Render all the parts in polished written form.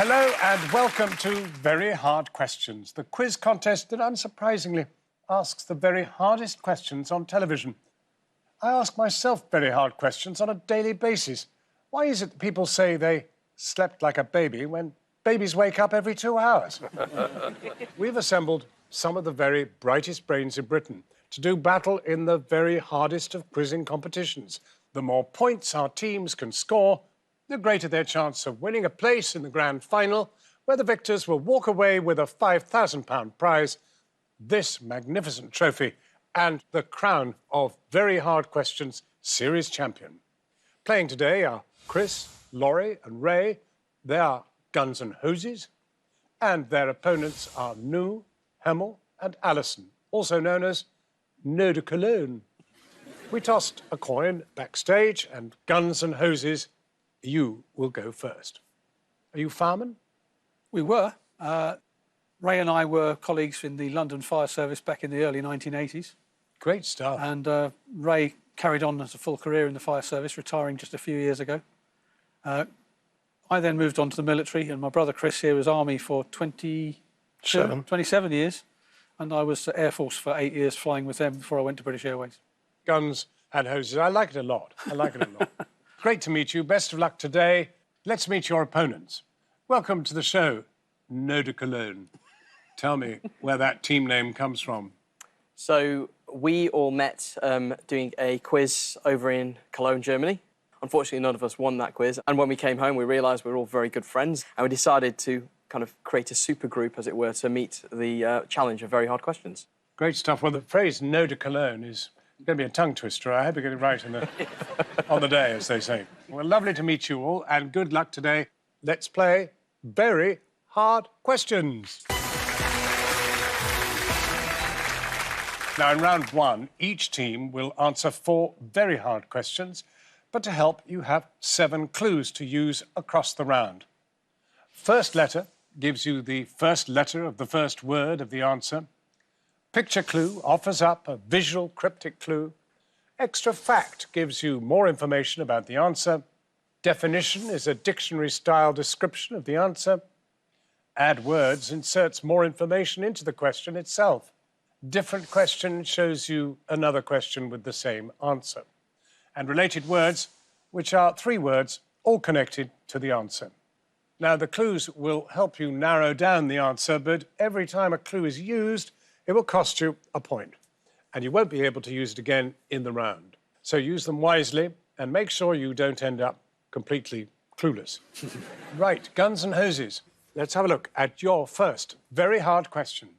Hello and welcome to Very Hard Questions, the quiz contest that unsurprisingly asks the very hardest questions on television. I ask myself very hard questions on a daily basis. Why is it that people say they slept like a baby when babies wake up every 2 hours? We've assembled some of the very brightest brains in Britain to do battle in the very hardest of quizzing competitions. The more points our teams can score, the greater their chance of winning a place in the grand final, where the victors will walk away with a £5,000 prize, this magnificent trophy, and the crown of Very Hard Questions series champion. Playing today are Chris, Laurie and Ray. They are Guns and Hoses. And their opponents are Nou, Hemel and Alison, also known as Nœud de Cologne. We tossed a coin backstage, and Guns and Hoses, you will go first. Are you firemen? We were. Ray and I were colleagues in the London Fire Service back in the early 1980s. Great stuff. And Ray carried on as a full career in the fire service, retiring just a few years ago. I then moved on to the military, and my brother Chris here was Army for 27 years. And I was Air Force for 8 years, flying with them before I went to British Airways. Guns and Hoses. I like it a lot. I like it a lot. Great to meet you. Best of luck today. Let's meet your opponents. Welcome to the show, Nœud de Cologne. Tell me where that team name comes from. So we all met doing a quiz over in Cologne, Germany. Unfortunately, none of us won that quiz. And when we came home, we realised we were all very good friends. And we decided to kind of create a super group, as it were, to meet the challenge of Very Hard Questions. Great stuff. Well, the phrase Nœud de Cologne is going to be a tongue twister. I hope you get it right on the day, as they say. Well, lovely to meet you all, and good luck today. Let's play Very Hard Questions. Now, in round one, each team will answer 4 very hard questions, but to help, you have 7 clues to use across the round. First letter gives you the first letter of the first word of the answer. Picture clue offers up a visual cryptic clue. Extra fact gives you more information about the answer. Definition is a dictionary-style description of the answer. Add words inserts more information into the question itself. Different question shows you another question with the same answer. And related words, which are 3 words, all connected to the answer. Now, the clues will help you narrow down the answer, but every time a clue is used, it will cost you a point, and you won't be able to use it again in the round. So use them wisely and make sure you don't end up completely clueless. Right, Guns and Hoses. Let's have a look at your first very hard question.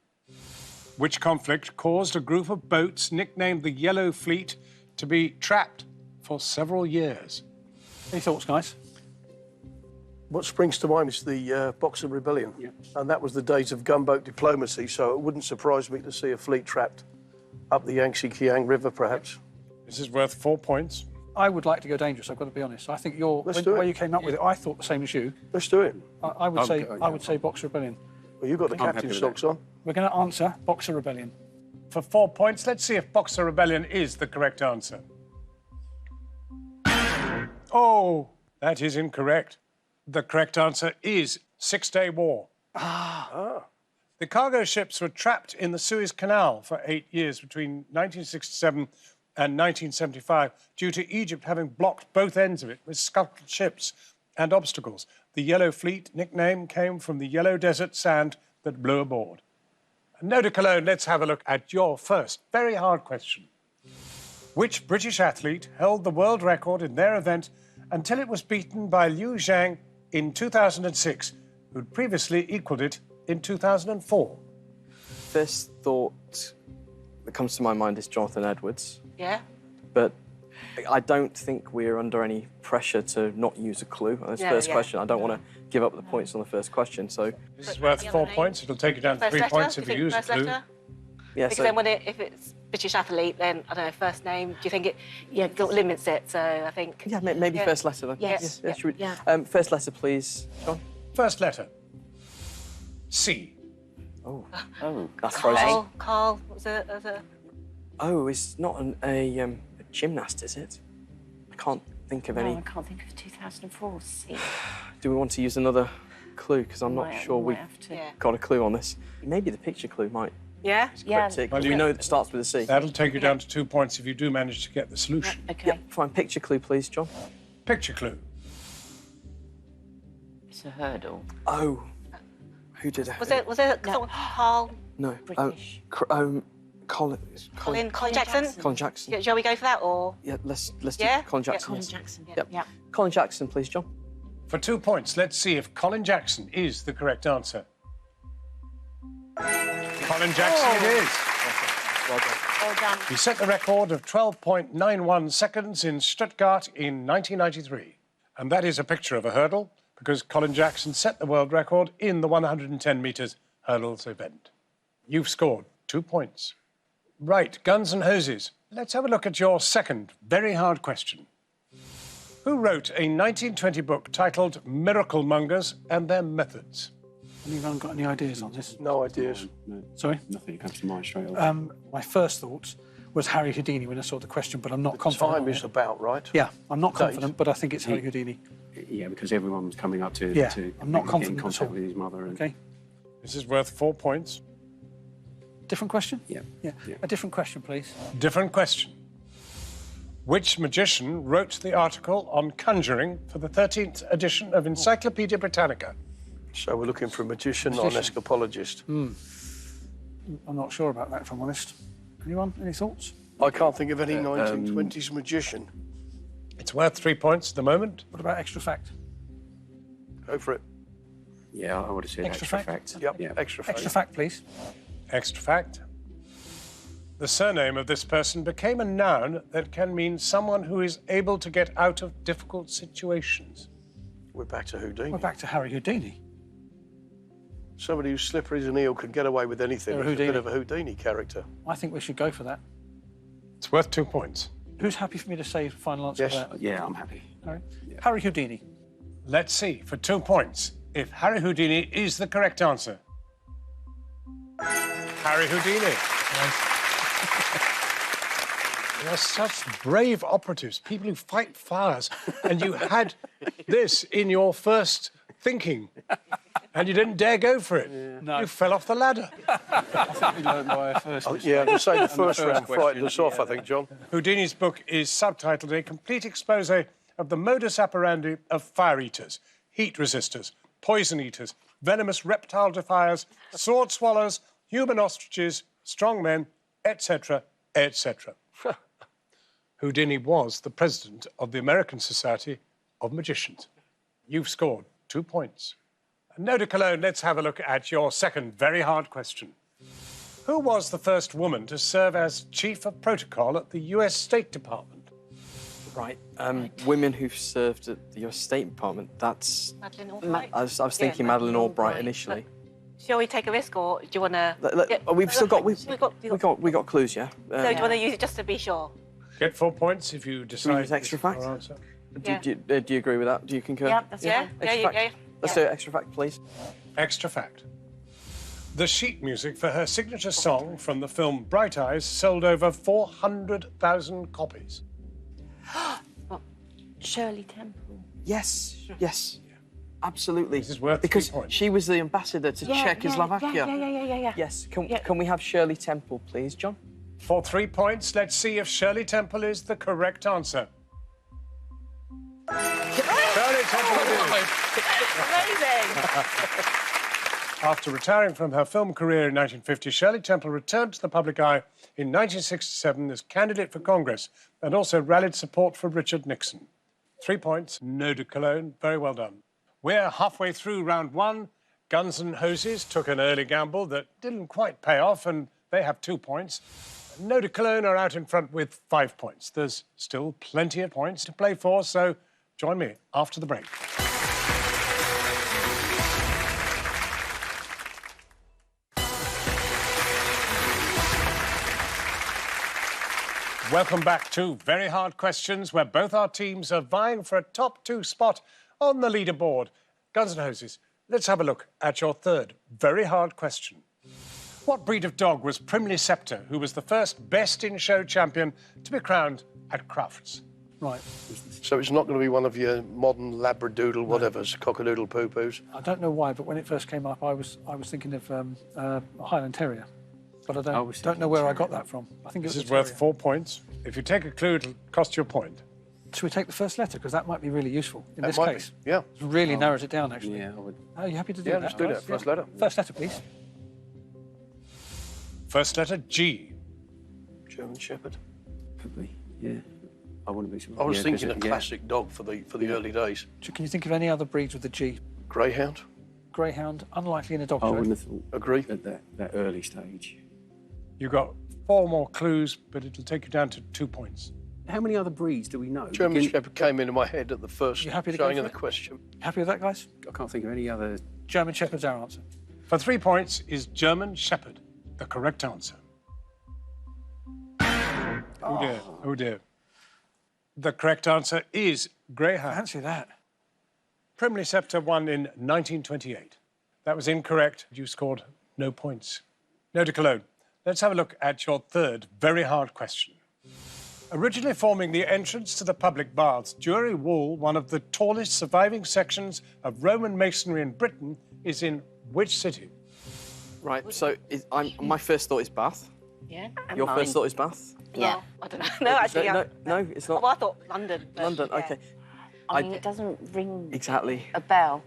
Which conflict caused a group of boats nicknamed the Yellow Fleet to be trapped for several years? Any thoughts, guys? What springs to mind is the Boxer Rebellion. Yeah. And that was the days of gunboat diplomacy, so it wouldn't surprise me to see a fleet trapped up the Yangtze-Kiang River, perhaps. This is worth 4 points. I would like to go dangerous, I've got to be honest. I think the way you came up with it, I thought the same as you. Let's do it. I would say Boxer Rebellion. Well, you've got the captain's socks on. We're going to answer Boxer Rebellion. For 4 points, let's see if Boxer Rebellion is the correct answer. Oh, that is incorrect. The correct answer is Six-Day War. The cargo ships were trapped in the Suez Canal for 8 years between 1967 and 1975 due to Egypt having blocked both ends of it with scuttled ships and obstacles. The Yellow Fleet nickname came from the yellow desert sand that blew aboard. Nœud de Cologne, let's have a look at your first very hard question. Which British athlete held the world record in their event until it was beaten by Liu Zhang in 2006, who'd previously equalled it in 2004? First thought that comes to my mind is Jonathan Edwards. Yeah. But I don't think we're under any pressure to not use a clue on this first question. I don't want to give up the points on the first question, so... This is worth 4 points. It'll take you down to 3 points if you use a clue. Yeah, because then if it's British athlete, then, I don't know, first name, do you think it limits it? So I think... Yeah, maybe first letter then. Yes. First letter, please, John. First letter. C. Oh, that's frozen. Carl, what was it? Oh, it's not a gymnast, is it? I can't think of any. I can't think of 2004. C. Do we want to use another clue because I'm not sure we Yeah. got a clue on this. Maybe the picture clue might. Yeah? Yeah. Cryptic. Well, we you- know it starts with a C. That'll take you down to 2 points if you do manage to get the solution. Okay. Fine, picture clue, please, John. Picture clue. It's a hurdle. Oh. Who did it? Was it Carl? No. British. Colin Jackson? Colin Jackson. Yeah, shall we go for that or? Yeah, let's Yeah? do Colin Yeah. Jackson. Colin yes. Jackson. Yep. Yeah. Colin Jackson, please, John. For 2 points, let's see if Colin Jackson is the correct answer. Colin Jackson it is. Well done. Well done. He set the record of 12.91 seconds in Stuttgart in 1993. And that is a picture of a hurdle because Colin Jackson set the world record in the 110 metres hurdles event. You've scored 2 points. Right, Guns and Hoses. Let's have a look at your second very hard question. Who wrote a 1920 book titled Miracle Mongers and Their Methods? Anyone got any ideas on this? No ideas. Sorry? Nothing comes to mind straight away. My first thought was Harry Houdini when I saw the question, but I'm not confident. Time on is it. about right. Yeah, I'm not Date. confident, but I think it's Harry Houdini. Yeah, because everyone was coming up to, Yeah, to I'm not get in confident at contact all. with his mother. And, Okay. This is worth 4 points. Different question? Yeah. Yeah. Yeah. A different question, please. Different question. Which magician wrote the article on conjuring for the 13th edition of Encyclopedia Britannica? So we're looking for a magician, not an Magician. escapologist. I'm not sure about that, if I'm honest. Anyone? Any thoughts? I can't think of any 1920s magician. It's worth 3 points at the moment. What about extra fact? Go for it. yeah, I would have said Extra extra, fact? fact. Yep, Yeah. extra fact. Extra fact, please. Extra fact. The surname of this person became a noun that can mean someone who is able to get out of difficult situations. We're back to Houdini. We're back to Harry Houdini. Somebody who's slippery as an eel can get away with anything. They're a He's a bit Houdini. of a Houdini character. I think we should go for that. It's worth 2 points. Who's happy for me to say final answer Yes. for that? Yeah, I'm happy. All right. Harry Houdini. Let's see, for 2 points, if Harry Houdini is the correct answer. Harry Houdini. You're such brave operatives, people who fight fires, and you had this in your first thinking, and you didn't dare go for it. No. You fell off the ladder. We learned by our first. Yeah, to say the first round question, frightened us off, I think, John. Houdini's book is subtitled A Complete Expose of the Modus Operandi of Fire Eaters, Heat Resistors, Poison Eaters, Venomous Reptile Defiers, Sword Swallows, Human Ostriches, Strong Men, etc., etc. Houdini was the president of the American Society of Magicians. You've scored 2 points. And Noda Cologne, let's have a look at your second very hard question. Who was the first woman to serve as chief of protocol at the US State Department? Right. Women who've served at the US State Department. That's. Madeline Albright? I was thinking Yeah, Madeleine Albright Albright. initially. Shall we take a risk or do you want to... We've still got. We got clues, yeah. So do you want to use it just to be sure? Get 4 points if you decide. use extra this is your facts? answer. Yeah. Do you agree with that? Do you concur? Yeah, that's Yeah, fine. yeah, Extra yeah, fact. yeah. Let's do extra fact, please. Extra fact. The sheet music for her signature song from the film Bright Eyes sold over 400,000 copies. Shirley Temple. Yes. Yes. Absolutely. This is worth 3 because points. she was the ambassador to Czechoslovakia. Yeah. Yes. Can Yeah. we have Shirley Temple, please, John? For 3 points, let's see if Shirley Temple is the correct answer. Shirley Temple it is. Amazing. After retiring from her film career in 1950, Shirley Temple returned to the public eye in 1967 as candidate for Congress and also rallied support for Richard Nixon. 3 points, Noda Cologne, very well done. We're halfway through round one. Guns and Hoses took an early gamble that didn't quite pay off, and they have 2 points. Noda Cologne are out in front with 5 points. There's still plenty of points to play for, so join me after the break. Welcome back to Very Hard Questions, where both our teams are vying for a top 2 spot on the leaderboard. Guns and Hoses, let's have a look at your third very hard question. What breed of dog was Primly Scepter, who was the first Best in Show champion to be crowned at Crufts? Right. So it's not going to be one of your modern labradoodle whatevers, cockadoodle poo-poos. I don't know why, but when it first came up, I was thinking of a Highland Terrier, but I don't know where I got that from. I think it This was is a worth terrier. 4 points. If you take a clue, it'll cost you a point. Should we take the first letter? Because that might be really useful in this That might case. be, yeah. It really narrows it down, actually. Yeah, I would. Are you happy to do Yeah, that? let's do that. Right, First yeah. letter. First letter, please. First letter, G. German Shepherd. Could be. Yeah. I wouldn't be surprised. I was Yeah, thinking a 'cause it- classic dog for the early days. Can you think of any other breeds with the G? Greyhound. Greyhound, unlikely in a dog I show. wouldn't have thought Agree. at that early stage. You got 4 more clues, but it'll take you down to 2 points. How many other breeds do we know? German Begin- Shepherd came into my head at the first You happy to go showing for of the it? question. Happy with that, guys? I can't think of any other. German Shepherd's our answer. For 3 points is German Shepherd, the correct answer. Oh dear, oh dear. The correct answer is Greyhound. Fancy that. Primley Scepter won in 1928. That was incorrect. You scored no points. No to Cologne. Let's have a look at your third very hard question. Originally forming the entrance to the public baths, Jewry Wall, one of the tallest surviving sections of Roman masonry in Britain, is in which city? Right, so my first thought is Bath. Yeah. Your first thought is Bath? Yeah. I don't know. No, actually, No, it's not. Well, I thought London. but London, yeah. okay. I mean, it doesn't ring Exactly. a bell.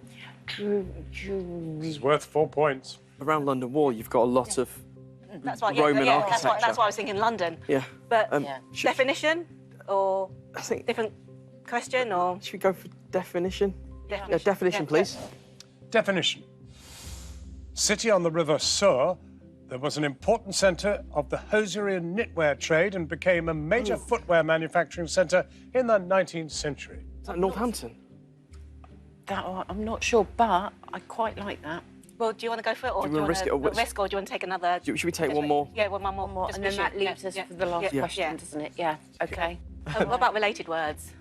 It's worth 4 points. Around London Wall, you've got a lot of That's why, Roman yeah, that's why architecture. I was thinking London. Yeah. But Yeah. definition or I think. different question or Should we go for definition? definition? Yeah, definition, Yeah, please. Definition. City on the River Soar, there was an important centre of the hosiery and knitwear trade and became a major footwear manufacturing centre in the 19th century. Is that Northampton? That I'm not sure, but I quite like that. Well, do you want to go for it, or Do you wanna risk it, or what's- risk, or do you want to take another? Should we take one more? Yeah, one more. And then that Definition. leaves us Yeah, for the last yeah, question, yeah. doesn't it? Yeah. Okay. What about related words?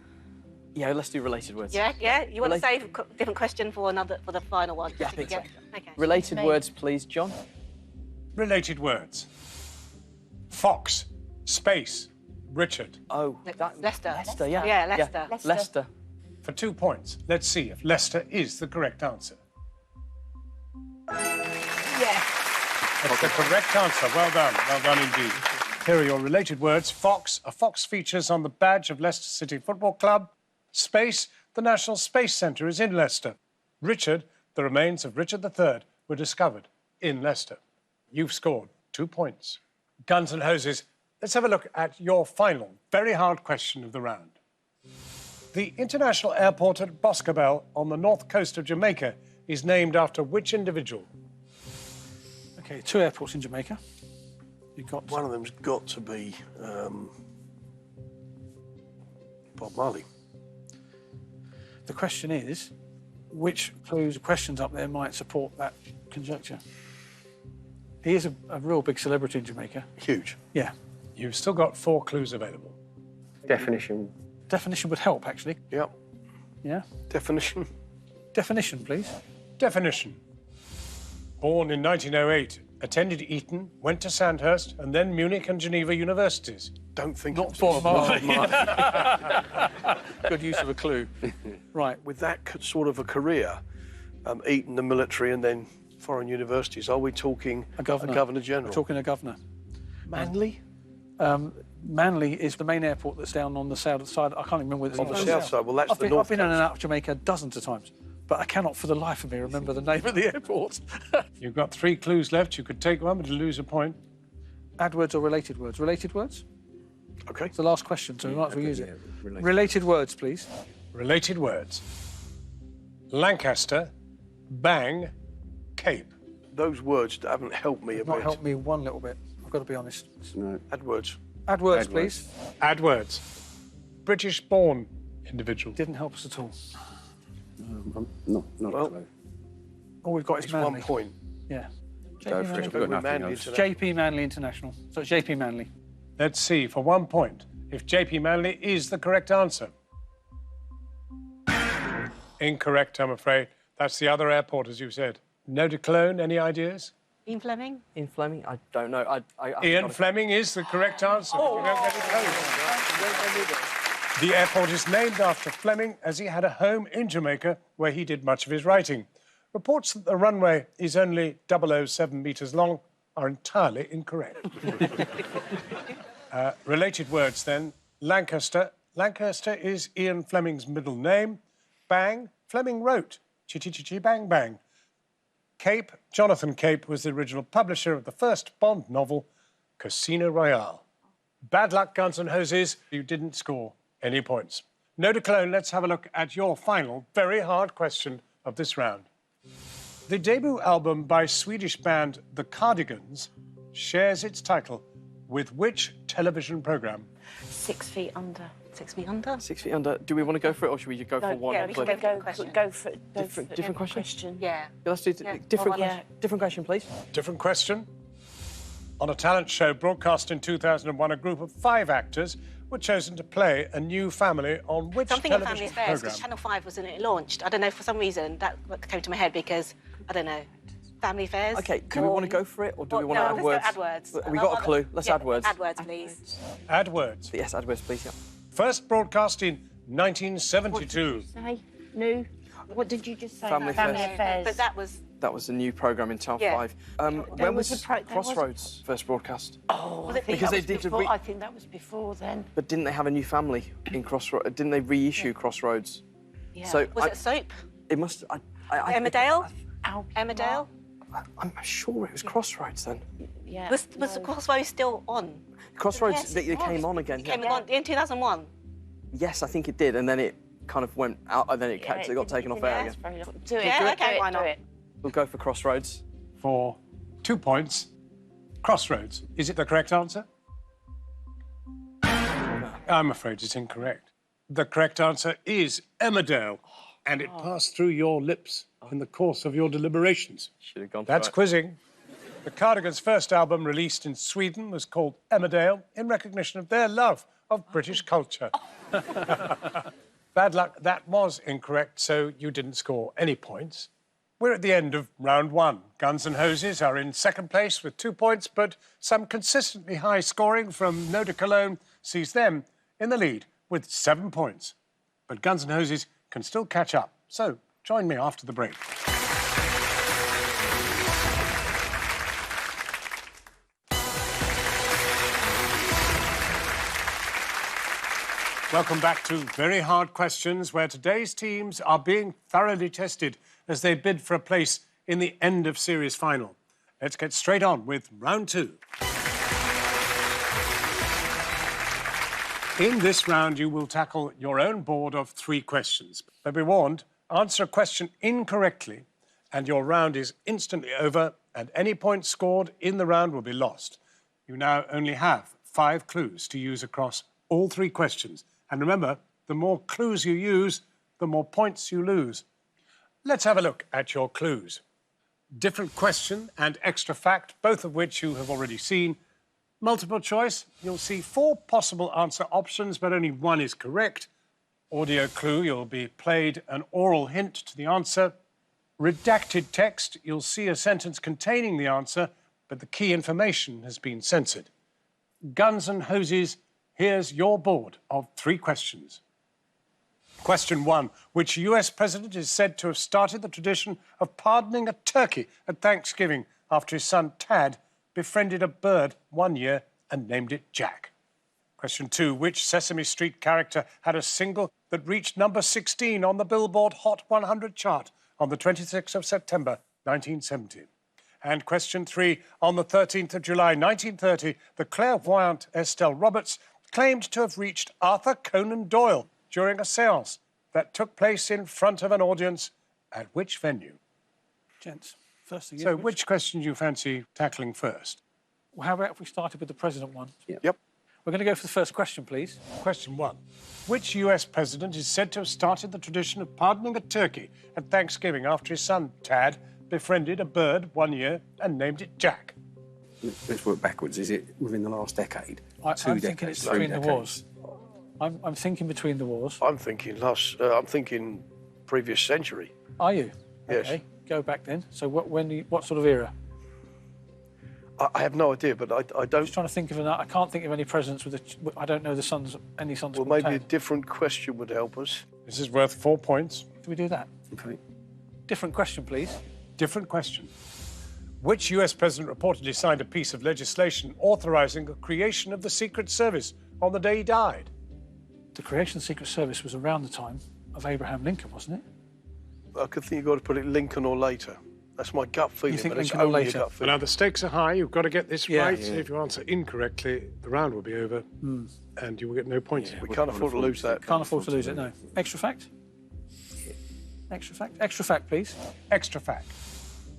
Yeah, let's do related words. Yeah, yeah. You want to Relate- save a different question for the final one? Yeah, I just to think so. get- Okay. Related words, please, John. Related words. Fox, space, Richard. Oh, that, Leicester. Leicester, yeah. Yeah, Leicester. Yeah. Leicester. For 2 points, let's see if Leicester is the correct answer. Yeah. That's the correct answer. Well done indeed. Here are your related words. Fox, a fox features on the badge of Leicester City Football Club. Space, the National Space Centre is in Leicester. Richard, the remains of Richard III were discovered in Leicester. You've scored 2 points. Guns and hoses, let's have a look at your final, very hard question of the round. The international airport at Boscobel on the north coast of Jamaica is named after which individual? Okay, 2 airports in Jamaica. You've got One of them's got to be Bob Marley. The question is, which clues, questions up there might support that conjecture? He is a real big celebrity in Jamaica. Huge. Yeah. You've still got 4 clues available. Definition. Definition would help, actually. Yep. Yeah. Definition. Definition, please. Definition. Born in 1908, attended Eton, went to Sandhurst, and then Munich and Geneva universities. Don't think Not it's Bob Marley. Good use of a clue. Right. with that sort of a career, Eton, the military, and then foreign universities. Are we talking A governor. Governor General? We're talking a governor. Manly? Manly is the main airport that's down on the south side. I can't remember whether it's On the south side. Well, that's I've the been, north I've been in and coast. out of Jamaica dozens of times, but I cannot for the life of me remember the name of the airport. You've got 3 clues left. You could take one, but you lose a point. Add words or related words? Related words? Okay. It's the last question, so we might as well use it. yeah, related. Related words, please. Related words. Lancaster, Bang, Cape. Those words haven't helped me a Not bit. helped me one little bit. I've got to be honest. No. Add words. Add words, Add please. Add words. British-born individual. Didn't help us at all. I'm not Well, a clue. All we've got is It's Manly. 1 point. Yeah. Go for it. We've got With nothing Manly else. International. JP Manly International. So it's JP Manly. Let's see, for 1 point, if JP Manley is the correct answer. Incorrect, I'm afraid. That's the other airport, as you said. No to Cologne, any ideas? Ian Fleming. Ian Fleming? I don't know. I Ian gotta- Fleming is the correct answer. You don't get it close. The airport is named after Fleming as he had a home in Jamaica where he did much of his writing. Reports that the runway is only 007 metres long are entirely incorrect. Related words then. Lancaster. Lancaster is Ian Fleming's middle name. Bang. Fleming wrote Chitty Chitty Bang Bang. Cape. Jonathan Cape was the original publisher of the first Bond novel, Casino Royale. Bad luck, Guns N' Hoses. You didn't score any points. No de Cologne, let's have a look at your final, very hard question of this round. The debut album by Swedish band The Cardigans shares its title with which television programme? 6 feet under. 6 feet under. 6 feet under. Do we want to go for it, or should we just go for one? yeah, we can Cliff? go for it. Go for it. Different question? Yeah. Yeah, let's do different. Yeah. Different question, please. Different question. On a talent show broadcast in 2001, a group of 5 actors were chosen to play a new family on which Something in television Family Affairs, programme? because Channel 5 wasn't it launched. I don't know, for some reason, that came to my head because, I don't know, Family Affairs. Okay, do we want to go for it, or do we want to add let's words? Go add words. We got a clue. Let's add words. Add words, please. Add words. Yes, add words, please. Yeah. First broadcast in 1972. Say new. What did you just say? Family Affairs. But that was... That was a new programme in Channel Yeah. 5. When was was a there was- Crossroads first broadcast? Oh, Was it Because they that was did a before, re- I think that was before then. But didn't they have a new family in Crossroads? Didn't they reissue Crossroads? Yeah. So Was it a soap? it must. Emmerdale? Al- Emmerdale? I'm sure it was Crossroads then. Yeah. Was the Crossroads still on? Crossroads. Yes, they it came was. on again. Came yeah. on in 2001. Yes, I think it did, and then it kind of went out, and then it got taken off air again. Do it. Yeah, do it, okay, do it, why do not? it. We'll go for Crossroads. For 2 points. Crossroads. Is it the correct answer? I'm afraid it's incorrect. The correct answer is Emmerdale, and it passed through your lips in the course of your deliberations. Should have gone for That's it. quizzing. The Cardigans' first album released in Sweden was called Emmerdale in recognition of their love of British culture. Bad luck, that was incorrect, so you didn't score any points. We're at the end of round 1. Guns N' Hoses are in second place with 2 points, but some consistently high scoring from No de Cologne sees them in the lead with 7 points. But Guns N' Hoses can still catch up, so join me after the break. Welcome back to Very Hard Questions, where today's teams are being thoroughly tested as they bid for a place in the end of series final. Let's get straight on with round 2. In this round, you will tackle your own board of 3 questions. But be warned, answer a question incorrectly and your round is instantly over, and any points scored in the round will be lost. You now only have 5 clues to use across all 3 questions. And remember, the more clues you use, the more points you lose. Let's have a look at your clues. Different question and extra fact, both of which you have already seen. Multiple choice, you'll see 4 possible answer options, but only 1 is correct. Audio clue, you'll be played an oral hint to the answer. Redacted text, you'll see a sentence containing the answer, but the key information has been censored. Guns N' Hoses, here's your board of 3 questions. Question 1. Which US president is said to have started the tradition of pardoning a turkey at Thanksgiving after his son Tad befriended a bird one year and named it Jack? Question 2. Which Sesame Street character had a single that reached number 16 on the Billboard Hot 100 chart on the 26th of September 1970? And question 3. On the 13th of July 1930, the clairvoyant Estelle Roberts claimed to have reached Arthur Conan Doyle during a séance that took place in front of an audience at which venue? Gents, first thing is... So which question do you fancy tackling first? Well, how about if we started with the president one? Yep. We're going to go for the first question, please. Question 1. Which US president is said to have started the tradition of pardoning a turkey at Thanksgiving after his son, Tad, befriended a bird one year and named it Jack? Let's work backwards. Is it within the last decade? I'm 2 thinking decades? it's 3 between the decades? wars. I'm thinking between the wars. I'm thinking previous century. Are you? Yes. Okay, go back then. So what sort of era? I have no idea, but I don't. Just trying to think of I can't think of any presidents with I don't know any sons. Well, called maybe a Ted. different question would help us. This is worth 4 points. Do we do that? Okay. Different question, please. Different question. Which US president reportedly signed a piece of legislation authorizing the creation of the Secret Service on the day he died? The creation of the Secret Service was around the time of Abraham Lincoln, wasn't it? I could think you've got to put it Lincoln or later. That's my gut feeling, think but it's Lincoln or only a later? gut But feeling. now the stakes are high. You've got to get this Yeah. right. If you answer incorrectly, the round will be over and you will get no points. We can't afford to lose that. Can't afford to lose it, no. Extra fact? Extra fact? Extra fact, please. Extra fact.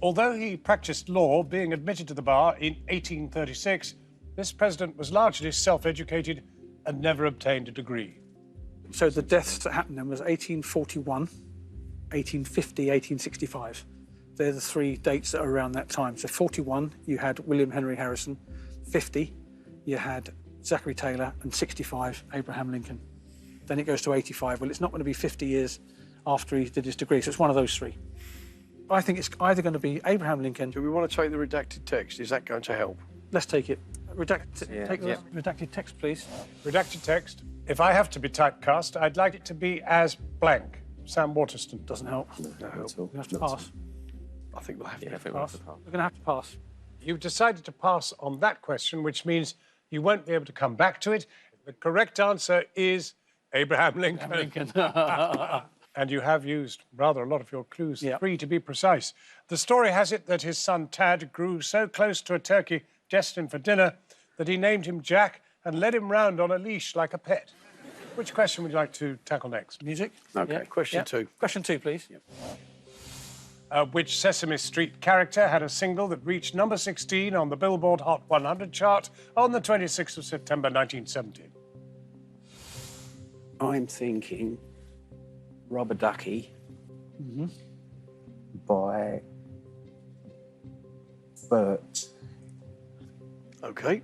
Although he practiced law, being admitted to the bar in 1836, this president was largely self-educated and never obtained a degree. So the deaths that happened then was 1841, 1850, 1865. They're the three dates that are around that time. So 41, you had William Henry Harrison. 50, you had Zachary Taylor. And 65, Abraham Lincoln. Then it goes to 85. Well, it's not going to be 50 years after he did his degree, so it's one of those three. I think it's either going to be Abraham Lincoln. Do we want to take the redacted text? Is that going to help? Let's take it. Take the yeah. redacted text, please. Redacted text. If I have to be typecast, I'd like it to be as blank. Sam Waterston. Doesn't help. No, at all. We have to pass. I think we'll have to. Yeah, I think Pass. we'll have We're going to have to pass. You've decided to pass on that question, which means you won't be able to come back to it. The correct answer is Abraham Lincoln. Lincoln. And you have used rather a lot of your clues, Yeah. 3 to be precise. The story has it that his son Tad grew so close to a turkey destined for dinner that he named him Jack and led him round on a leash like a pet. Which question would you like to tackle next? Music? Okay. Yeah. Question Yeah. 2. Question 2, please. Which Sesame Street character had a single that reached number 16 on the Billboard Hot 100 chart on the 26th of September 1970? I'm thinking Rubber Ducky by Bert. Okay.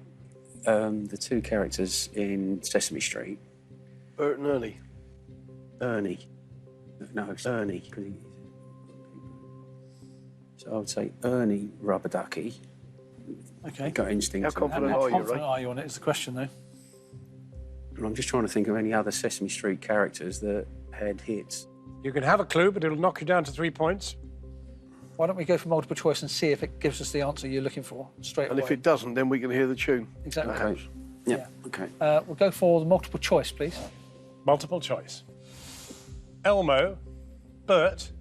The two characters in Sesame Street. Bert and Ernie. Ernie. No, it's Ernie. So I would say Ernie Rubber Ducky. Okay. Got instinct. How confident How are you, confident Ray? are you on it is the question, though. And I'm just trying to think of any other Sesame Street characters that had hits. You can have a clue, but it'll knock you down to 3 points. Why don't we go for multiple choice and see if it gives us the answer you're looking for straight And away? if it doesn't, then we can hear the tune. Exactly. Okay. Yeah. Okay. We'll go for the multiple choice, please. Multiple choice. Elmo, Bert,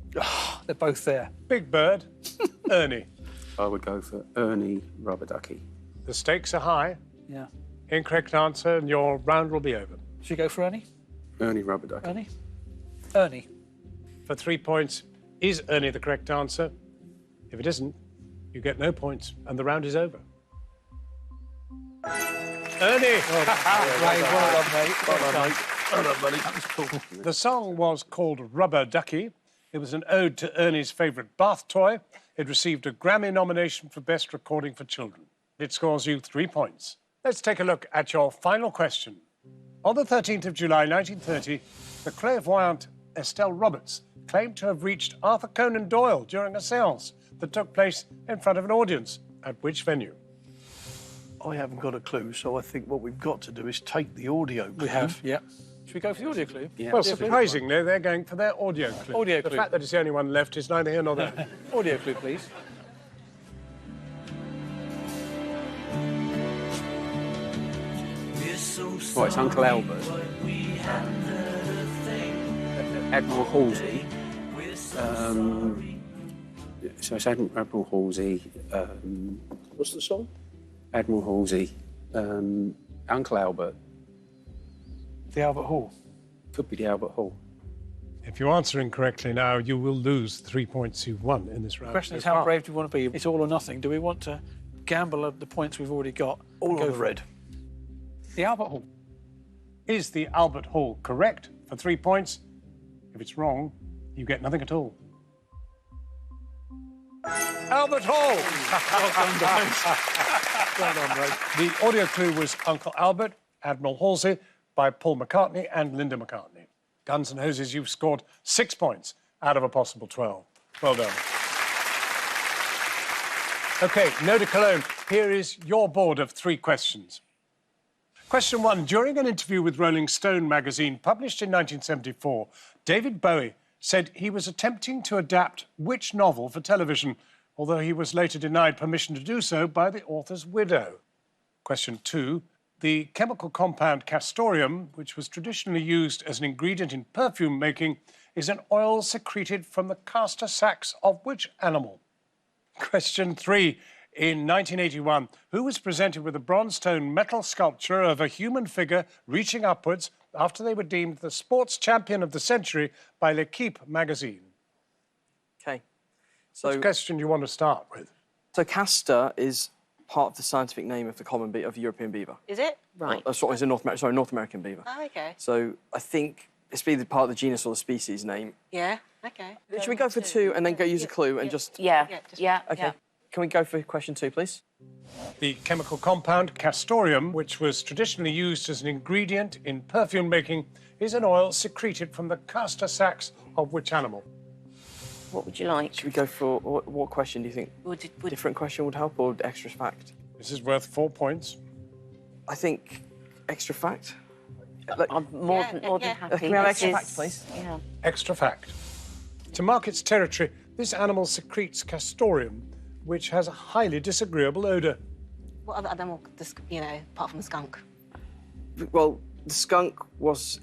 They're both there. Big Bird, Ernie. I would go for Ernie Rubber Ducky. The stakes are high. Yeah. Incorrect answer, and your round will be over. Should we go for Ernie? Ernie Rubber Ducky. Ernie? Ernie. For 3 points, is Ernie the correct answer? If it isn't, you get no points, and the round is over. Ernie! Ray, well done, mate. Well done, mate. Well done, buddy. That was cool. The song was called Rubber Ducky. It was an ode to Ernie's favourite bath toy. It received a Grammy nomination for Best Recording for Children. It scores you 3 points. Let's take a look at your final question. On the 13th of July 1930, the clairvoyant Estelle Roberts claimed to have reached Arthur Conan Doyle during a séance that took place in front of an audience. At which venue? I haven't got a clue, so I think what we've got to do is take the audio. We have, yeah. Should we go for the audio clue? Yeah. Well, surprisingly, they're going for their audio clue. Audio The clue. fact that it's the only one left is neither here nor there. Audio clue, please. Well, it's Uncle Albert. Admiral Halsey. So it's Admiral Halsey. What's the song? Admiral Halsey. Uncle Albert. The Albert Hall. Could be the Albert Hall. If you answer incorrectly now, you will lose 3 points you've won in this round. The question so is, how far. brave do we want to be? It's all or nothing. Do we want to gamble at the points we've already got? All and on go the for red. it? The Albert Hall. Is the Albert Hall correct for 3 points? If it's wrong, you get nothing at all. Albert Hall! Well done, Ray. The audio clue was Uncle Albert, Admiral Halsey, by Paul McCartney and Linda McCartney. Guns N' Hoses, you've scored 6 points out of a possible 12. Well done. OK, no to Cologne. Here is your board of 3 questions. Question 1. During an interview with Rolling Stone magazine published in 1974, David Bowie said he was attempting to adapt which novel for television, although he was later denied permission to do so by the author's widow. Question 2. The chemical compound castoreum, which was traditionally used as an ingredient in perfume making, is an oil secreted from the castor sacs of which animal? Question 3. In 1981, who was presented with a bronze-stone metal sculpture of a human figure reaching upwards after they were deemed the sports champion of the century by L'Equipe magazine? OK. So, Which question do you want to start with? so castor is part of the scientific name of the common of European beaver. Is it? Right. Sorry, it's a North American beaver. Oh, OK. So I think it's either part of the genus or the species name. Yeah, OK. Should we go for 2 and then go use a clue and just... Yeah. Yeah, just- Yeah. OK. Yeah. Can we go for question 2, please? The chemical compound castoreum, which was traditionally used as an ingredient in perfume making, is an oil secreted from the castor sacs of which animal? What would you like? Should we go for... What question do you think? Would Different question would help or extra fact? This is worth 4 points. I think extra fact. Like, I'm more Yeah, than yeah. happy. Can we have This extra is- fact, please? Yeah. Extra fact. To mark its territory, this animal secretes castoreum, which has a highly disagreeable odour. what other animal, apart from the skunk? Well, the skunk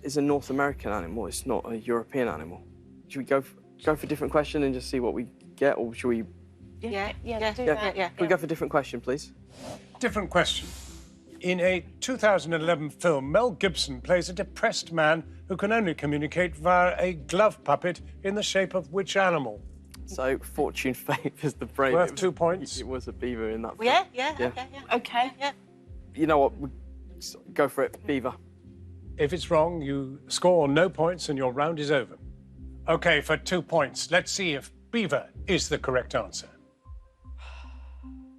is a North American animal. It's not a European animal. Should we go for a different question and just see what we get, or should we... Yeah, Yeah, do yeah, that. yeah. Can we go for a different question, please? Different question. In a 2011 film, Mel Gibson plays a depressed man who can only communicate via a glove puppet in the shape of which animal? So, fortune favours the brave. Worth 2 points. It was a beaver in that film. Yeah, Yeah. OK, yeah. Okay. Yeah. You know what? Go for it. Beaver. If it's wrong, you score no points and your round is over. OK, for 2 points, let's see if beaver is the correct answer.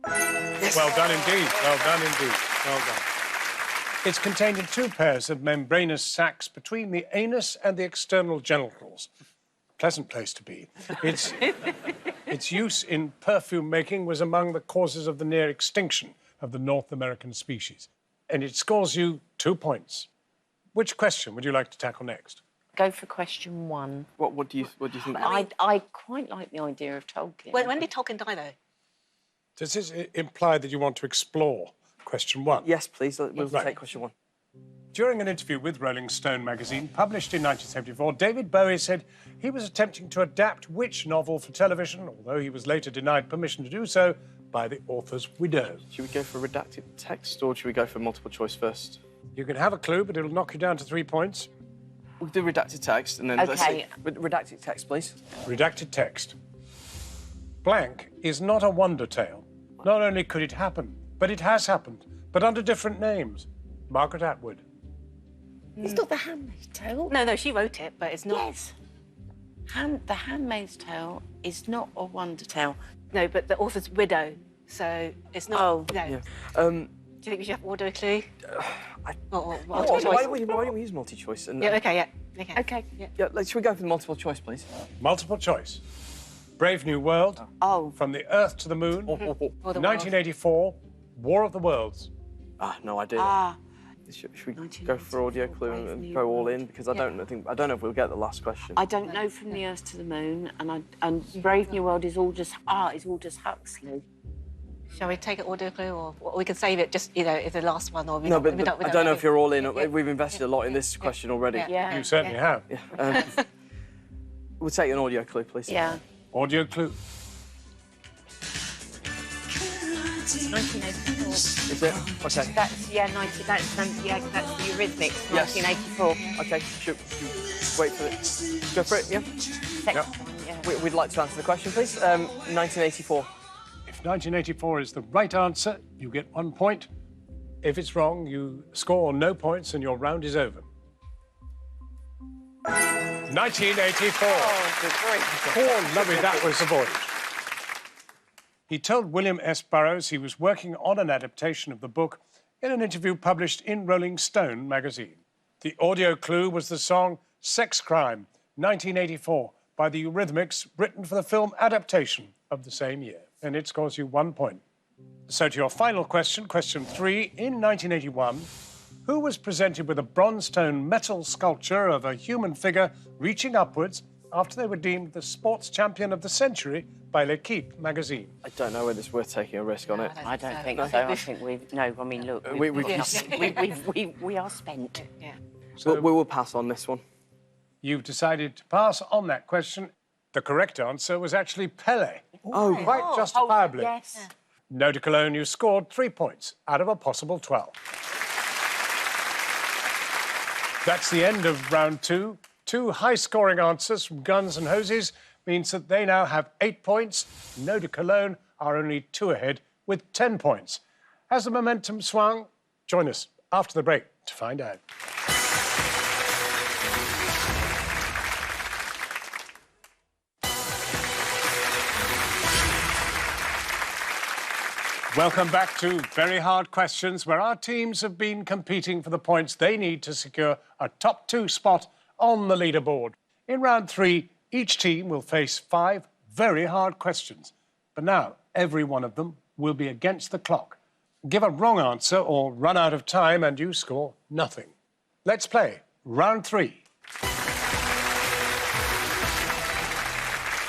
Well done indeed. Well done indeed. Well done. It's contained in 2 pairs of membranous sacs between the anus and the external genitals. Pleasant place to be. Its use in perfume making was among the causes of the near extinction of the North American species. And it scores you 2 points. Which question would you like to tackle next? Go for question 1. What do you think? I quite like the idea of Tolkien. When did Tolkien die, though? Does this imply that you want to explore question 1? Yes, please. We'll Right. take question 1. During an interview with Rolling Stone magazine, published in 1974, David Bowie said he was attempting to adapt which novel for television, although he was later denied permission to do so by the author's widow. Should we go for redacted text or should we go for multiple choice first? You can have a clue, but it'll knock you down to 3 points. We'll do redacted text and then let's Okay. see. Redacted text, please. Redacted text. Blank is not a wonder tale. Not only could it happen, but it has happened, but under different names. Margaret Atwood. It's not The Handmaid's Tale. No, she wrote it, but it's not. Yes. The Handmaid's Tale is not a wonder tale. No, but the author's widow, so it's not. Oh. No. Yeah. Do you think we should have audio clue? Or multiple choice? Why don't we use multi-choice? And, Yeah, OK, yeah. OK. Okay. Yeah, should we go for the multiple choice, please? Multiple choice. Brave New World, Oh. From the Earth to the Moon, Or the world. 1984, War of the Worlds. No idea. Ah. Should we go for audio clue Brave and New go all World. in? Because I don't know if we'll get the last question. I don't know From the Earth to the Moon, and Brave New World is all just Huxley. Shall we take an audio clue, or we can save it just, if the last one, or we No, don't, but we don't, we I don't know if you're all in. Yeah. We've invested a lot in this question already. Yeah. You certainly have. We'll take an audio clue, please. Yeah. Audio clue. 1984. Is it? Okay. That's the Eurythmics. Yes. 1984. Okay. Should wait for it. Go for it. Yeah. Second one, yeah. We'd like to answer the question, please. 1984. If 1984 is the right answer, you get 1 point. If it's wrong, you score no points and your round is over. 1984. Oh, good grief. Poor lovely that was the voyage. He told William S. Burroughs he was working on an adaptation of the book in an interview published in Rolling Stone magazine. The audio clue was the song Sex Crime, 1984, by the Eurythmics, written for the film adaptation of the same year. And it scores you 1 point. So to your final question, question 3. In 1981, who was presented with a bronze-stone metal sculpture of a human figure reaching upwards after they were deemed the sports champion of the century by L'Equipe magazine? I don't know whether it's worth taking a risk on it. I don't think so. I think we've... No, I mean, look, We we are spent. Yeah. So we will pass on this one. you've decided to pass on that question. The correct answer was actually Pele. Oh, Quite justifiably. Yes. No to Cologne, you scored 3 points out of a possible 12. That's the end of round 2. 2 high-scoring answers from Guns and Hoses means that they now have 8 points. No to Cologne are only 2 ahead with 10 points. Has the momentum swung? Join us after the break to find out. Welcome back to Very Hard Questions, where our teams have been competing for the points they need to secure a top 2 spot on the leaderboard. In round 3, each team will face 5 very hard questions. But now, every one of them will be against the clock. Give a wrong answer or run out of time and you score nothing. Let's play round 3.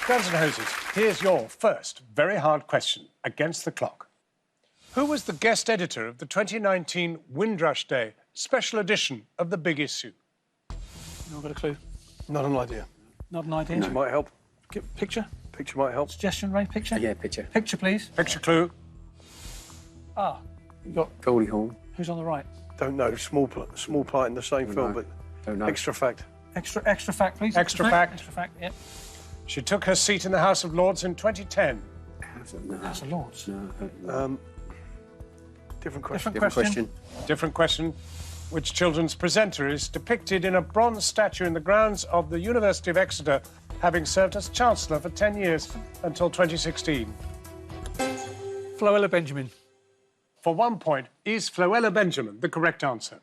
Guns and Hoses, here's your first very hard question against the clock. Who was the guest editor of the 2019 Windrush Day special edition of The Big Issue? Not got a clue. Not an idea. Not an idea. Picture might help. Picture? Picture might help. Suggestion, Ray? Picture? Yeah, picture. Picture, please. Picture clue. Ah, you got... Goldie Hawn. Who's on the right? Don't know. Small part in the same film, but Don't know. extra fact. Extra fact, please. Extra fact. Extra fact, yeah. She took her seat in the House of Lords in 2010. That's a Lords. Different question. Different question. Different question. Which children's presenter is depicted in a bronze statue in the grounds of the University of Exeter, having served as Chancellor for 10 years until 2016? Floella Benjamin. For 1 point, is Floella Benjamin the correct answer?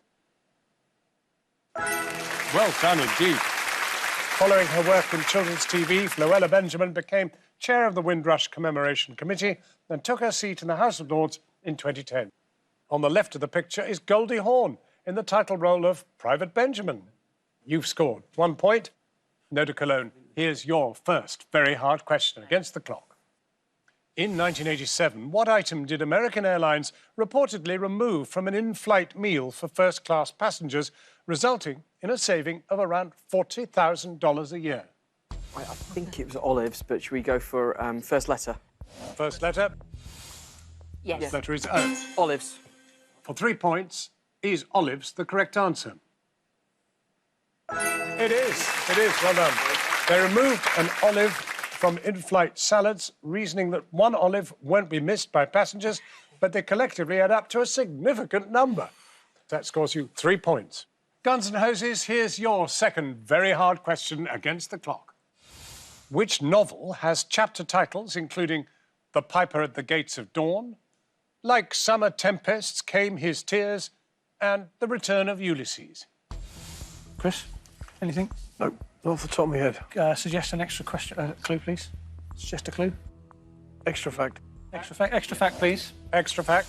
Well done indeed. Following her work in children's TV, Floella Benjamin became chair of the Windrush Commemoration Committee and took her seat in the House of Lords in 2010. On the left of the picture is Goldie Hawn in the title role of Private Benjamin. You've scored 1 point. No to Cologne, here's your first very hard question against the clock. In 1987, what item did American Airlines reportedly remove from an in-flight meal for first-class passengers, resulting in a saving of around $40,000 a year? I think it was olives, but should we go for first letter? First letter. Yes. Letter is O. Olives. For 3 points, is olives the correct answer? It is. It is. Well done. They removed an olive from in-flight salads, reasoning that 1 olive won't be missed by passengers, but they collectively add up to a significant number. That scores you 3 points. Guns and Hoses, here's your second very hard question against the clock. Which novel has chapter titles including The Piper at the Gates of Dawn, Like Summer Tempests Came His Tears, and The Return of Ulysses? Chris, anything? No, not off the top of my head. Suggest an extra question, clue, please. Suggest a clue. Extra fact. Extra fact, please. Extra fact.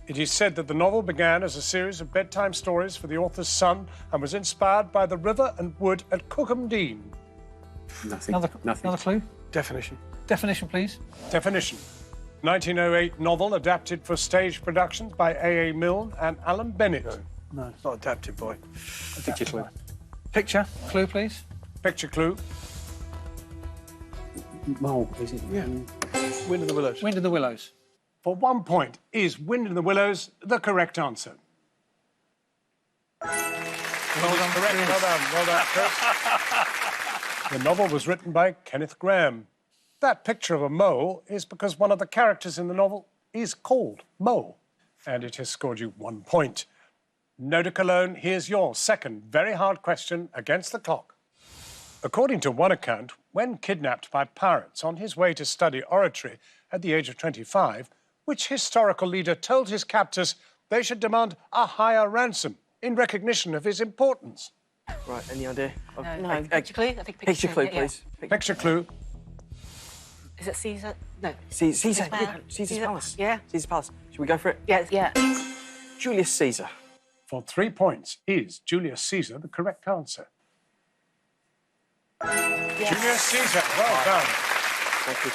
It is said that the novel began as a series of bedtime stories for the author's son and was inspired by the river and wood at Cookham Dean. Nothing. Nothing. Another clue. Definition. Definition, please. Definition. 1908 novel adapted for stage productions by A.A. Milne and Alan Bennett. No. Not adapted by. Picture clue. Picture, clue, please. Picture clue. Mole, is it? Yeah. Wind in the Willows. Wind in the Willows. For 1 point, is Wind in the Willows the correct answer? Well done, Correct. Chris. Well done. Well done, Chris. The novel was written by Kenneth Grahame. That picture of a mole is because one of the characters in the novel is called Mole, and it has scored you 1 point. No to Cologne, here's your second very hard question against the clock. According to one account, when kidnapped by pirates on his way to study oratory at the age of 25, which historical leader told his captors they should demand a higher ransom in recognition of his importance? Right, any idea? No. Picture clue? I think Picture clue, yeah. please. Picture clue. Is it Caesar? No. Caesar. Well, Caesar's Caesar- Palace. yeah. Caesar's Palace. Should we go for it? Yes. Yeah. Julius Caesar. For 3 points, is Julius Caesar the correct answer? Julius Caesar, well done. Thank you.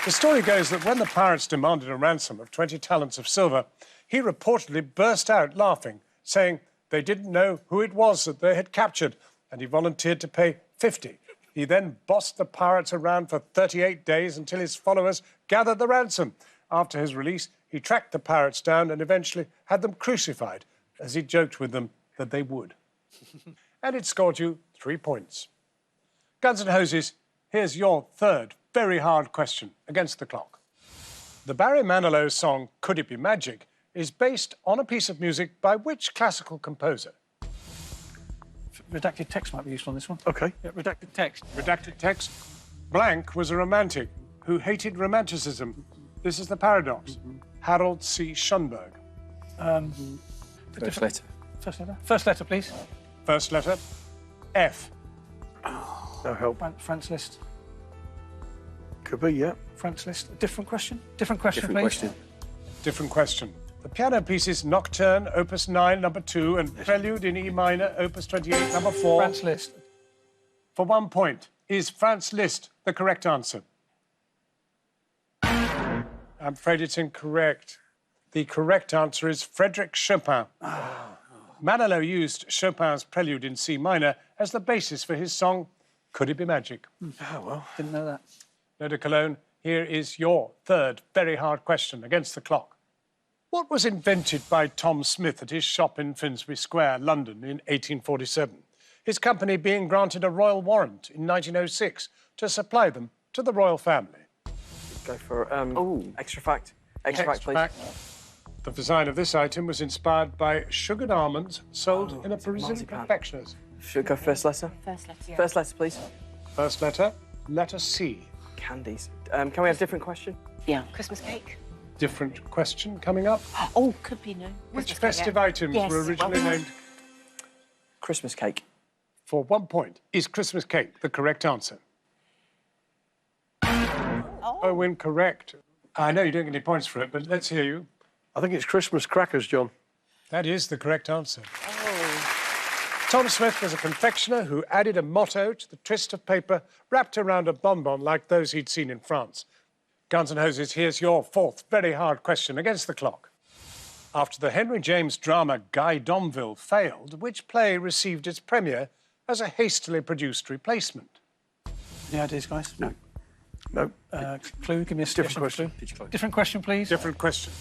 The story goes that when the pirates demanded a ransom of 20 talents of silver, he reportedly burst out laughing, saying they didn't know who it was that they had captured, and he volunteered to pay 50. He then bossed the pirates around for 38 days until his followers gathered the ransom. After his release, he tracked the pirates down and eventually had them crucified, as he joked with them that they would. And it scored you 3 points. Guns N' Hoses, here's your third very hard question against the clock. The Barry Manilow song Could It Be Magic is based on a piece of music by which classical composer? Redacted text might be useful on this one. OK. Yeah, redacted text. Redacted text. Blank was a romantic who hated romanticism. This is the paradox. Harold C. Schonberg. First letter. First letter. First letter, please. First letter, F. No help. Franz Liszt. Could be, yeah. Franz Liszt. Different question? Different question, Different please. question. Different question. The piano pieces Nocturne, Opus 9, number 2, and Prelude in E minor, Opus 28, number 4. Franz Liszt. For 1 point, is Franz Liszt the correct answer? I'm afraid it's incorrect. The correct answer is Frédéric Chopin. Manilow used Chopin's Prelude in C minor as the basis for his song Could It Be Magic? Oh, well. Didn't know that. Eau de Cologne, here is your third very hard question against the clock. What was invented by Tom Smith at his shop in Finsbury Square, London, in 1847? His company being granted a royal warrant in 1906 to supply them to the royal family. Go for extra fact. Extra fact, please. Fact. The design of this item was inspired by sugared almonds sold in a Parisian marzipan. confectioner's. Should we go first letter? First letter. Yeah. First letter, please. First letter, letter C. Candies. Can we have a different question? Yeah. Christmas cake. Different question coming up. Oh, could be no. Which festive items Yes, were originally well- named? Christmas cake. For 1 point, is Christmas cake the correct answer? Oh, incorrect. I know you don't get any points for it, but let's hear you. I think it's Christmas crackers, John. That is the correct answer. Tom Smith was a confectioner who added a motto to the twist of paper wrapped around a bonbon like those he'd seen in France. Guns N' Hoses, here's your fourth very hard question against the clock. After the Henry James drama Guy Domville failed, which play received its premiere as a hastily produced replacement? Any ideas, guys? No. No. Clue, give me a Different suggestion question. for clue. Different question, please. Different question.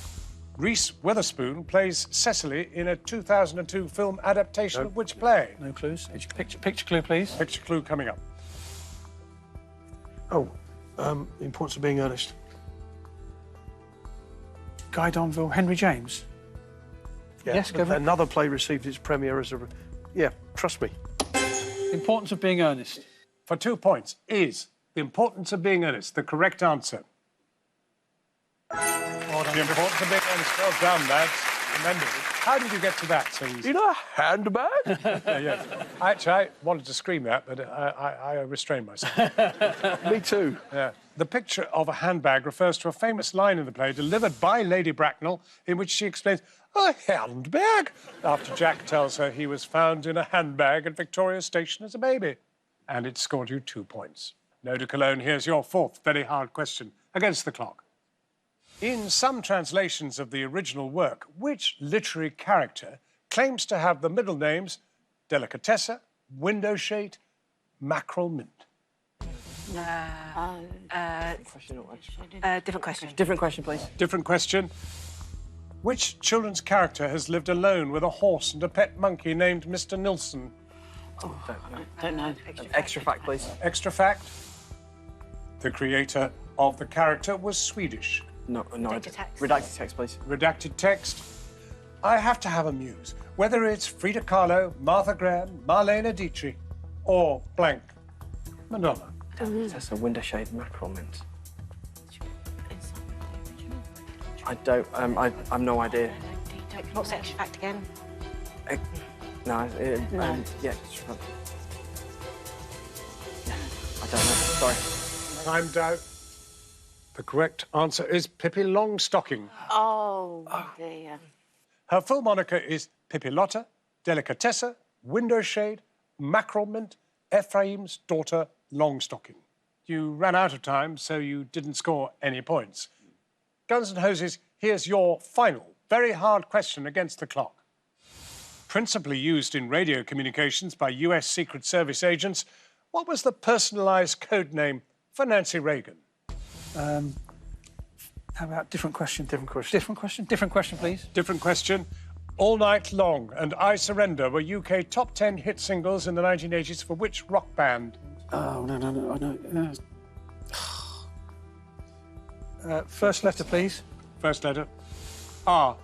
Reese Witherspoon plays Cecily in a 2002 film adaptation of which play? No clues. Picture clue, please. Picture clue coming up. Oh, the importance of being earnest. Guy Domville, Henry James. Yeah. Yes, go for it. Another play received its premiere as a... Yeah, trust me. The importance of being earnest. For 2 points, is the importance of being earnest the correct answer? The importance of being honest. Well done, lads. Tremendous. How did you get to that so easy? In a handbag? Yeah. Actually, I wanted to scream that, but I restrained myself. Me too. Yeah. The picture of a handbag refers to a famous line in the play delivered by Lady Bracknell, in which she explains, "A handbag?" after Jack tells her he was found in a handbag at Victoria Station as a baby. And it scored you 2 points. Eau de Cologne, here's your fourth very hard question against the clock. In some translations of the original work, which literary character claims to have the middle names Delicatessa, Window Shade, Mackerel Mint? Question or Different question. different question, please. Different question. Which children's character has lived alone with a horse and a pet monkey named Mr. Nilsson? Don't know. Extra fact, please. Extra fact. The creator of the character was Swedish. No. Redacted text. Redacted text, please. Redacted text. I have to have a muse, whether it's Frida Kahlo, Martha Graham, Marlene Dietrich, or blank Madonna. That's a window shade mackerel mint. I don't. I've no idea. What's the extra fact again? No. Yeah. I don't know. Sorry. Timed out. The correct answer is Pippi Longstocking. Oh, dear. Her full moniker is Pippilotta, Delicatessa, Windowshade, Mackerel Mint, Ephraim's daughter Longstocking. You ran out of time, so you didn't score any points. Guns N' Hoses, here's your final, very hard question against the clock. Principally used in radio communications by US Secret Service agents, what was the personalised code name for Nancy Reagan? How about different question? Different question. Different question? Different question, please. Different question. All Night Long and I Surrender were UK top 10 hit singles in the 1980s for which rock band? Oh, no, I know. First letter, please. First letter. R.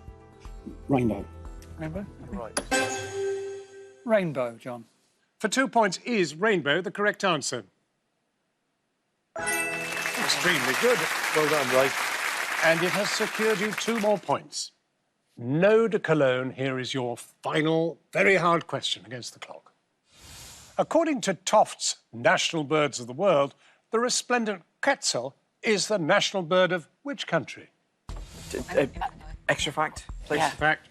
Rainbow. Rainbow? Right. Rainbow, John. For 2 points, is Rainbow the correct answer? Extremely good. Well done, Ray. And it has secured you 2 more points. No de Cologne, here is your final, very hard question against the clock. According to Toft's National Birds of the World, the resplendent quetzal is the national bird of which country? Extra fact, please. Yeah. In fact,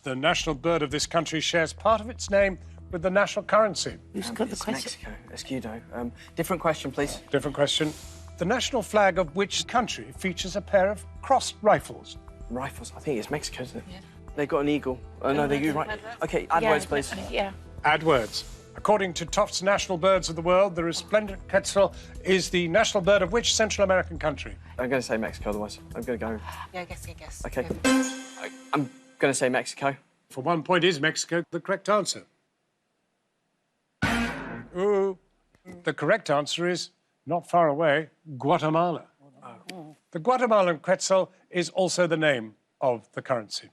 the national bird of this country shares part of its name with the national currency. Who's got the It's question? Mexico, Escudo. Different question, please. Different question. The national flag of which country features a pair of crossed rifles? Rifles. I think it's Mexico, isn't it? Yeah. They've got an eagle. No, you're right. OK, add words, please. Yeah. Add words. According to Toft's National Birds of the World, the resplendent quetzal is the national bird of which Central American country? I'm going to say Mexico, otherwise. I'm going to go. Yeah, guess. OK. Yeah. I'm going to say Mexico. For 1 point, is Mexico the correct answer? Ooh. The correct answer is, not far away, Guatemala. The Guatemalan quetzal is also the name of the currency.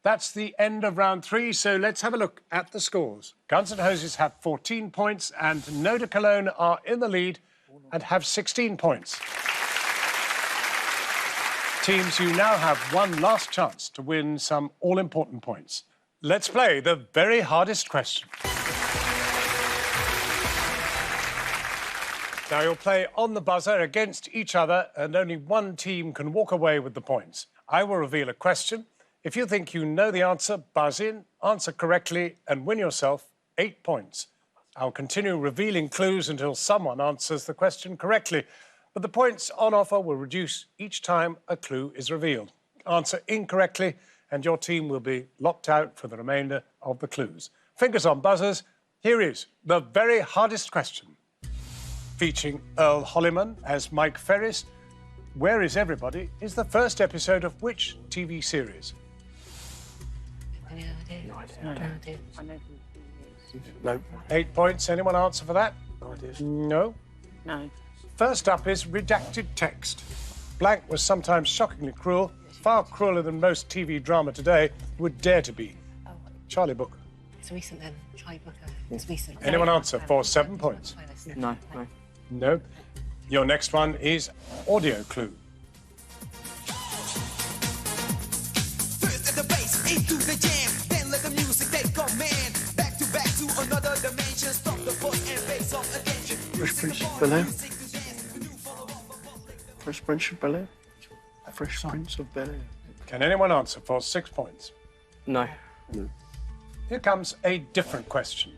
That's the end of round 3, so let's have a look at the scores. Guns N' Hoses have 14 points and No de Cologne are in the lead and have 16 points. Teams, you now have one last chance to win some all-important points. Let's play the very hardest question. Now, you'll play on the buzzer against each other, and only one team can walk away with the points. I will reveal a question. If you think you know the answer, buzz in, answer correctly, and win yourself 8 points. I'll continue revealing clues until someone answers the question correctly, but the points on offer will reduce each time a clue is revealed. Answer incorrectly, and your team will be locked out for the remainder of the clues. Fingers on buzzers, here is the very hardest question. Featuring Earl Holliman as Mike Ferris, Where Is Everybody is the first episode of which TV series? No idea. I know who he is. No. 8 points. Anyone answer for that? No ideas. No. No. First up is redacted text. Blank was sometimes shockingly cruel, far crueler than most TV drama today would dare to be. Charlie Booker. It's recent then. Charlie Booker. It's recent. Anyone answer for 7 points? No. No. Your next one is audio clue. First at the bass, into the jam, then let the music take command. Back to another dimension. Stop the foot and face off attention. Fresh Prince of Bel-Air. Fresh Prince of Bel-Air. Fresh Prince of Bel-Air. Can anyone answer for 6 points? No. Here comes a different question.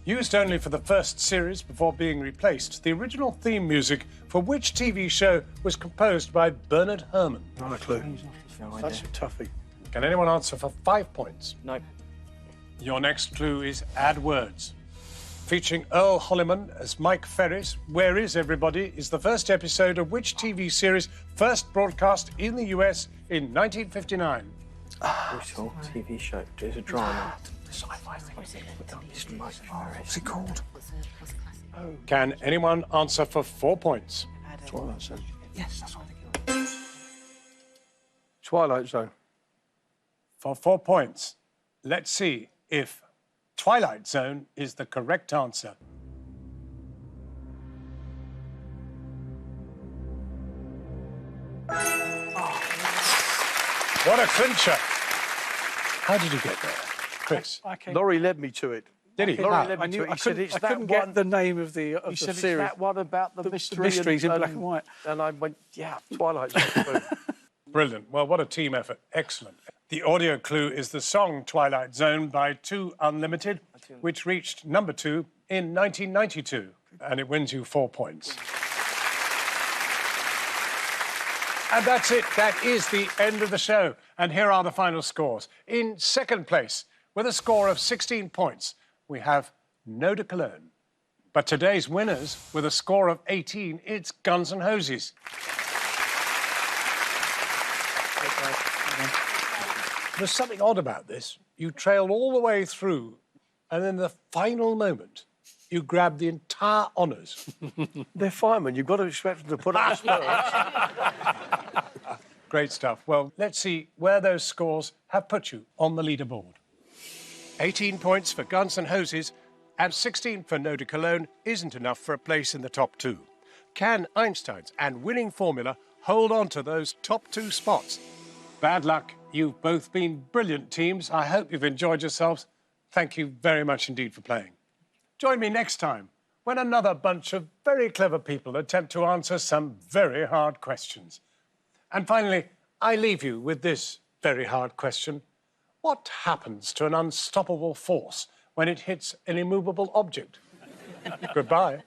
Used only for the first series before being replaced, the original theme music for which TV show was composed by Bernard Herrmann? Not a clue. No idea. That's a toughie. Can anyone answer for 5 points? No. Your next clue is add words. Featuring Earl Holliman as Mike Ferris, Where Is Everybody is the first episode of which TV series first broadcast in the US in 1959? Brutal TV show. It's a drama. Sci-fi thing. What's it called? Can anyone answer for 4 points? Twilight Zone. Yes, that's what I think. Twilight Zone. For 4 points. Let's see if Twilight Zone is the correct answer. What a clincher. How did you get there? Chris? I came, Laurie led me to it. Did he? Laurie Ah, I knew He I said couldn't, it's I that couldn't one. get the name of the He of the said it's series. that one about the The mystery. mysteries in black and white. And I went, yeah, Twilight Zone. Brilliant. Well, what a team effort. Excellent. The audio clue is the song Twilight Zone by 2 Unlimited, which reached number 2 in 1992, and it wins you 4 points. And that's it. That is the end of the show. And here are the final scores. In second place, with a score of 16 points, we have No de Cologne. But today's winners, with a score of 18, it's Guns N' Hoses. There's something odd about this. You trailed all the way through, and in the final moment, you grabbed the entire honours. They're firemen. You've got to expect them to put up a spur. Great stuff. Well, let's see where those scores have put you on the leaderboard. 18 points for Guns N' Hoses and 16 for No de Cologne isn't enough for a place in the top 2. Can Einstein's and Winning Formula hold on to those top 2 spots? Bad luck. You've both been brilliant teams. I hope you've enjoyed yourselves. Thank you very much indeed for playing. Join me next time when another bunch of very clever people attempt to answer some very hard questions. And finally, I leave you with this very hard question. What happens to an unstoppable force when it hits an immovable object? Goodbye.